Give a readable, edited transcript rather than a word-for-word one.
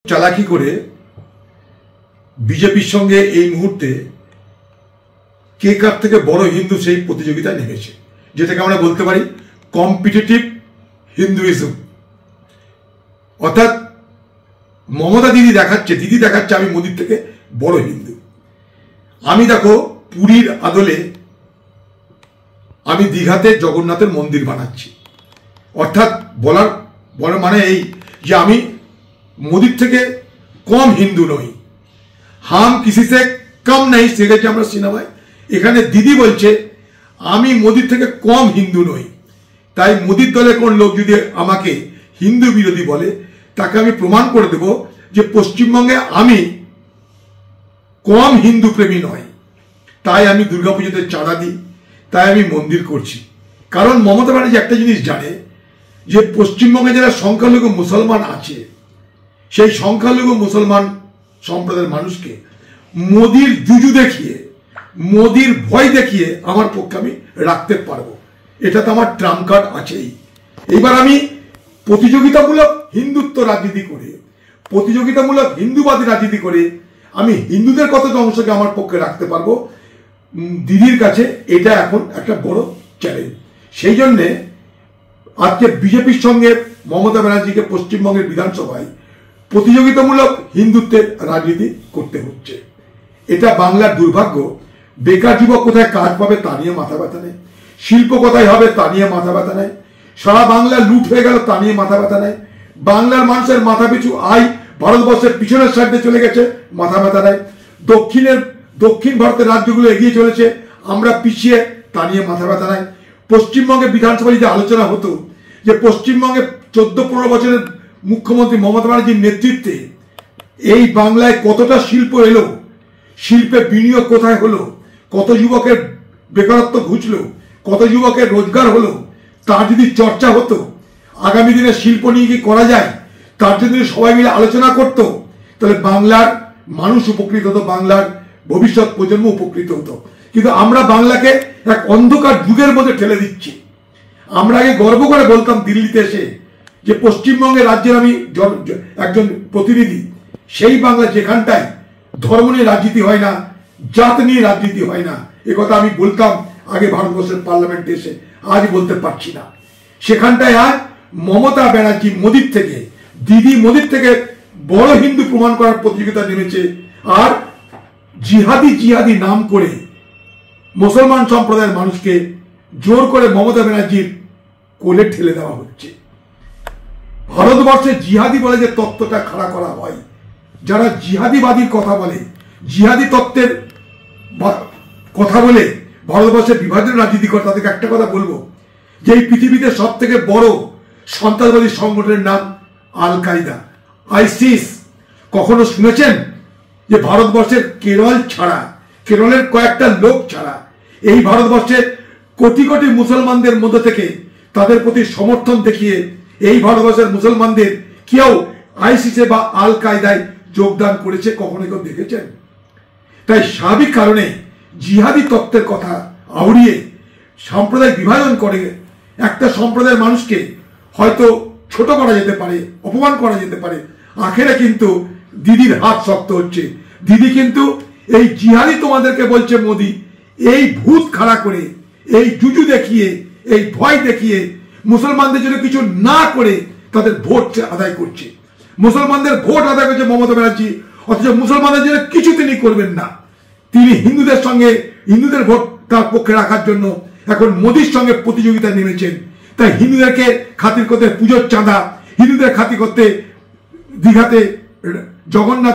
চালাকি করে বিজেপির সঙ্গে এই মুহূর্তে কে কার থেকে বড় হিন্দু সেই প্রতিযোগিতায় নেমেছে, যেটাকে আমরা বলতে পারি কম্পিটিটিভ হিন্দুইজম। অর্থাৎ মমতা দিদি দেখাচ্ছে আমি মোদির থেকে বড় হিন্দু। আমি দেখো পুরীর আদলে আমি দীঘাতে জগন্নাথের মন্দির বানাচ্ছি। অর্থাৎ বলার মানে এই যে আমি মোদির থেকে কম হিন্দু নই। হাম কিসি সে কম নেই, শিখেছি আমরা সিনেমায়। এখানে দিদি বলছে আমি মোদির থেকে কম হিন্দু নই। তাই মোদির দলের কোন লোক যদি আমাকে হিন্দু বিরোধী বলে, তাকে আমি প্রমাণ করে দেব যে পশ্চিমবঙ্গে আমি কম হিন্দু প্রেমী নয়। তাই আমি দুর্গাপুজোতে চাঁদা দিই, তাই আমি মন্দির করছি। কারণ মমতা ব্যানার্জি একটা জিনিস জানে যে পশ্চিমবঙ্গে যারা সংখ্যালঘু মুসলমান আছে, সেই সংখ্যালঘু মুসলমান সম্প্রদায়ের মানুষকে মোদির জুজু দেখিয়ে, মোদির ভয় দেখিয়ে আমার পক্ষে আমি রাখতে পারবো। এটা তো আমার ট্রাম্প কার্ড আছেই। এবার আমি প্রতিযোগিতামূলক হিন্দুত্ব রাজনীতি করে, প্রতিযোগিতামূলক হিন্দুবাদী রাজনীতি করে আমি হিন্দুদের কতটা অংশকে আমার পক্ষে রাখতে পারবো, দিদির কাছে এটা এখন একটা বড় চ্যালেঞ্জ। সেই জন্যে আজকে বিজেপির সঙ্গে মমতা ব্যানার্জিকে পশ্চিমবঙ্গের বিধানসভায় প্রতিযোগিতামূলক হিন্দুত্বের রাজনীতি করতে হচ্ছে। এটা বাংলার দুর্ভাগ্য। বেকার যুবক কোথায় কাজ পাবে তা নিয়ে মাথা ব্যথা নেই, শিল্প কোথায় হবে তা নিয়ে মাথা ব্যথা নেই, সারা বাংলা লুট হয়ে গেল তা নিয়ে মাথা ব্যথা নেই, বাংলার মানুষের মাথা পিছু আয় ভারতবর্ষের পিছনের সাইডে চলে গেছে, মাথা ব্যথা নেই, দক্ষিণ ভারতের রাজ্যগুলো এগিয়ে চলেছে, আমরা পিছিয়ে, তা নিয়ে মাথা ব্যথা নাই। পশ্চিমবঙ্গে বিধানসভায় যে আলোচনা হতো যে পশ্চিমবঙ্গে 14-15 বছরের মুখ্যমন্ত্রী মমতা ব্যানার্জির নেতৃত্বে এই বাংলায় কতটা শিল্প এলো, শিল্পে বিনিয়োগ কোথায় হলো, কত যুবকের বেকারত্ব ঘুচলো, কত যুবকের রোজগার হলো, তার যদি চর্চা হতো, আগামী দিনে শিল্প নিয়ে কি করা যায় তার যদি সবাই মিলে আলোচনা করতো, তাহলে বাংলার মানুষ উপকৃত হতো, বাংলার ভবিষ্যৎ প্রজন্ম উপকৃত হতো। কিন্তু আমরা বাংলাকে এক অন্ধকার যুগের মধ্যে ঠেলে দিচ্ছি। আমরা আগে গর্ব করে বলতাম দিল্লিতে এসে যে পশ্চিমবঙ্গের রাজ্যের আমি একজন প্রতিনিধি। সেই বাংলা যেখানটায় ধর্ম নিয়ে রাজনীতি হয় না, জাত নিয়ে রাজনীতি হয় না, একথা আমি বলতাম আগে ভারতবর্ষের পার্লামেন্টে এসে, আজ বলতে পারছি না। সেখানটায় আজ মমতা ব্যানার্জি মোদির থেকে, দিদি মোদির থেকে বড় হিন্দু প্রমাণ করার প্রতিযোগিতা নেমেছে। আর জিহাদি নাম করে মুসলমান সম্প্রদায়ের মানুষকে জোর করে মমতা ব্যানার্জির কোলে ঠেলে দেওয়া হচ্ছে। ভারতবর্ষে জিহাদি বলে যে তত্ত্বটা খাড়া করা হয়, যারা জিহাদিবাদীর কথা বলে, জিহাদি তত্ত্বের কথা বলে ভারতবর্ষের বিভাজন রাজনীতি করে, তাদেরকে একটা কথা বলবো যে এই পৃথিবীতে সব থেকে বড় সন্ত্রাসবাদী সংগঠনের নাম আল কায়দা, আইসিস। কখনো শুনেছেন যে ভারতবর্ষের কেরল ছাড়া, কেরলের কয়েকটা লোক ছাড়া এই ভারতবর্ষের কোটি কোটি মুসলমানদের মধ্যে থেকে তাদের প্রতি সমর্থন দেখিয়ে এই ভারতবর্ষের মুসলমানদের কেউ আইসিসে বা আল কায়দায় যোগদান করেছে? কখনো কেউ দেখেছেন? তাই স্বাভাবিক কারণে জিহাদি তত্ত্বের কথা আউড়িয়ে সাম্প্রদায়িক বিভাজন করে একটা সম্প্রদায়ের মানুষকে হয়তো ছোট করা যেতে পারে, অপমান করা যেতে পারে। আখেরে কিন্তু দিদির হাত শক্ত হচ্ছে। দিদি কিন্তু এই জিহাদি তোমাদেরকে বলছে মোদি, এই ভূত খাড়া করে, এই জুজু দেখিয়ে, এই ভয় দেখিয়ে মুসলমানদের জন্য কিছু না করে তাদের ভোট আদায় করছে। মুসলমানদের ভোট আদায় করছে মমতা ব্যানার্জি, অথচ মুসলমানদের জন্য কিছু তিনি করবেন না। তিনি হিন্দুদের সঙ্গে, হিন্দুদের ভোট তার পক্ষে রাখার জন্য এখন মোদির সঙ্গে প্রতিযোগিতায় নেমেছেন। তাই হিন্দুদেরকে খাতির করতে পুজোর চাঁদা, হিন্দুদের খাতির করতে দীঘাতে জগন্নাথ